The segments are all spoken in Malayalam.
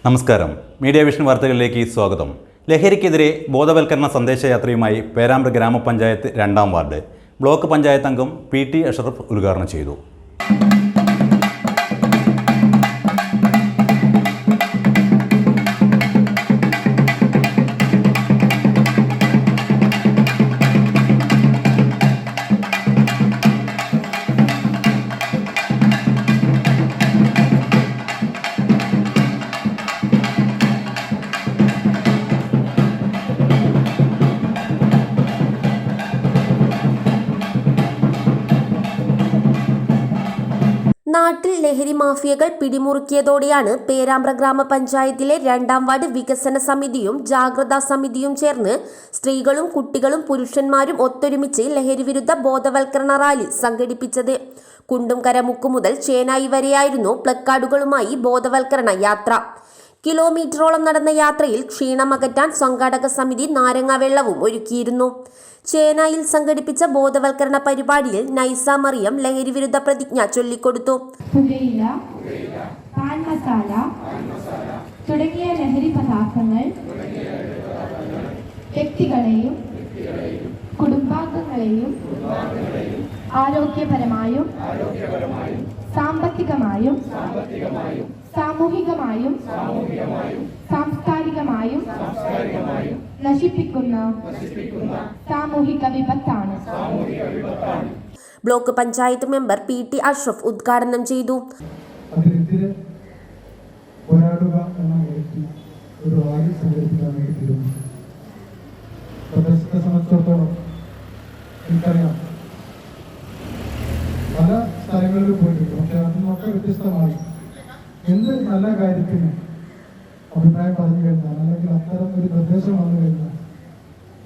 നമസ്കാരം. മീഡിയ വിഷൻ വാർത്തകളിലേക്ക് സ്വാഗതം. ലഹരിക്കെതിരെ ബോധവൽക്കരണ സന്ദേശയാത്രയുമായി പേരാമ്പ്ര ഗ്രാമപഞ്ചായത്ത് 2-ാം വാർഡ് ബ്ലോക്ക് പഞ്ചായത്ത് അംഗം PT അഷ്റഫ് ഉദ്ഘാടനം ചെയ്തു. നാട്ടിൽ ലഹരി മാഫിയകൾ പിടിമുറുക്കിയതോടെയാണ് പേരാമ്പ്ര ഗ്രാമപഞ്ചായത്തിലെ 2-ാം വാർഡ് വികസന സമിതിയും ജാഗ്രതാ സമിതിയും ചേർന്ന് സ്ത്രീകളും കുട്ടികളും പുരുഷന്മാരും ഒത്തൊരുമിച്ച് ലഹരിവിരുദ്ധ ബോധവൽക്കരണ റാലി സംഘടിപ്പിച്ചത്. കുണ്ടുംകര മുക്ക് മുതൽ ചേനായി വരെയായിരുന്നു പ്ലക്കാർഡുകളുമായി ബോധവൽക്കരണ യാത്ര. കിലോമീറ്ററോളം നടന്ന യാത്രയിൽ ക്ഷീണമകറ്റാൻ സംഘാടക സമിതി നാരങ്ങാവെള്ളവും ഒരുക്കിയിരുന്നു. ചേനായിൽ സംഘടിപ്പിച്ച ബോധവൽക്കരണ പരിപാടിയിൽ നൈസ മറിയം ലഹരിവിരുദ്ധ പ്രതിജ്ഞ ചൊല്ലിക്കൊടുത്തു. പുകയില, പാൻ മസാല തുടങ്ങിയ ലഹരി പദാർത്ഥങ്ങൾ വ്യക്തികളെയും കുടുംബാംഗങ്ങളെയും ആരോഗ്യപരമായും സാമ്പത്തികമായും സാമൂഹികമായും സാംസ്കാരികമായും നശിപ്പിക്കുന്ന സാമൂഹിക വിപത്താണ്. Block panchayat member PT Ashraf ഉദ്ഘാടനം ചെയ്തു. അതിനെതിരെ പോരാടുക എന്ന നിലയ്ക്ക് ഒരു റാലി സംഘടിപ്പിക്കാൻ വേണ്ടി തീരുമാനിച്ചു. പ്രദേശത്തെ സംബന്ധിച്ചിടത്തോളം എനിക്കറിയാം, പല സ്ഥലങ്ങളിൽ പോയിട്ടുണ്ട്. പക്ഷെ അതിൽ നിന്നൊക്കെ വ്യത്യസ്തമായി എന്ത് നല്ല കാര്യത്തിന് അഭിപ്രായം പറഞ്ഞു കഴിഞ്ഞാൽ, അല്ലെങ്കിൽ അത്തരം ഒരു നിർദ്ദേശം വന്നു കഴിഞ്ഞാൽ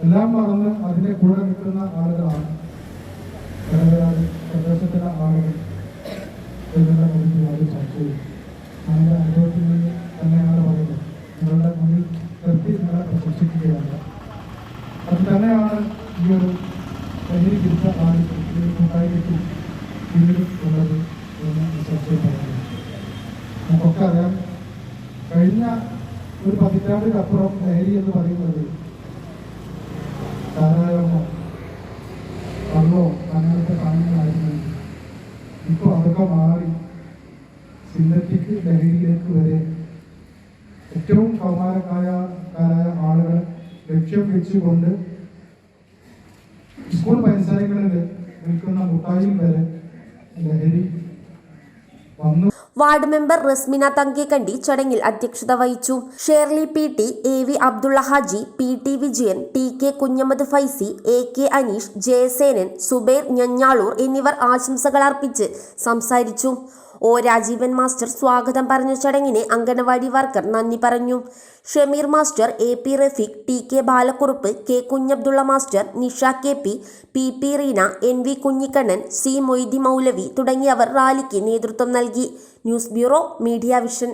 എല്ലാം മറന്ന് അതിനെ കൂടെ നിൽക്കുന്ന ആളുകളാണ് പ്രദേശത്തിലെ ആളുകൾ. അത് ചർച്ച ചെയ്യും. നമ്മുടെ അനുഭവത്തിൽ നിന്ന് തന്നെയാണ് പറയുന്നത്. നിങ്ങളുടെ മുന്നിൽ നിർത്തി നിങ്ങളെ പ്രശംസിക്കുകയാണ്. അത് തന്നെയാണ് ഈ ഒരു ലഹരി വിരുദ്ധ ആളുകൾ ഈ കൂട്ടായ്മയ്ക്ക് പിന്നിലും ഉള്ളത് എന്ന് ചർച്ചയിൽ പറയുന്നത്. നമുക്കൊക്കെ അറിയാം, കഴിഞ്ഞ ഒരു 10 പതിറ്റാണ്ടിനപ്പുറം ലഹരി എന്ന് പറയുന്നത് ധാരാളമോ കള്ളോ അങ്ങനത്തെ സാധനങ്ങളായിരുന്നു. ഇപ്പോൾ അതൊക്കെ മാറി സിന്തറ്റിക് ലഹരിയിലേക്ക് വരെ ഏറ്റവും കൗമാരക്കാരായ ആളുകൾ ലക്ഷ്യം വെച്ചുകൊണ്ട് സ്കൂൾ പരിസരങ്ങളിൽ നിൽക്കുന്ന മുട്ടായിൽ വരെ ലഹരി വന്നു. വാർഡ് മെമ്പർ റസ്മിന തങ്കേക്കണ്ടി ചടങ്ങിൽ അധ്യക്ഷത വഹിച്ചു. Shirley PT, AV Abdulla Haji, PT Vijayan, TK Kunhammad Faizy, AK Aneesh, Jayasenan, Zubair ഞഞ്ഞാളൂർ എന്നിവർ ആശംസകൾ അർപ്പിച്ച് സംസാരിച്ചു. O രാജീവൻ മാസ്റ്റർ സ്വാഗതം പറഞ്ഞ ചടങ്ങിന് അംഗനവാടി വർക്കർ നന്ദി പറഞ്ഞു. Shameer master, AP Rafeeq, TK Balakkurupp, K Kunhabdulla master, Nisha KP, PP Reena, NV Kunhikannan, C Moythi മൗലവി തുടങ്ങിയവർ റാലിക്ക് നേതൃത്വം നൽകി. News bureau, media vision.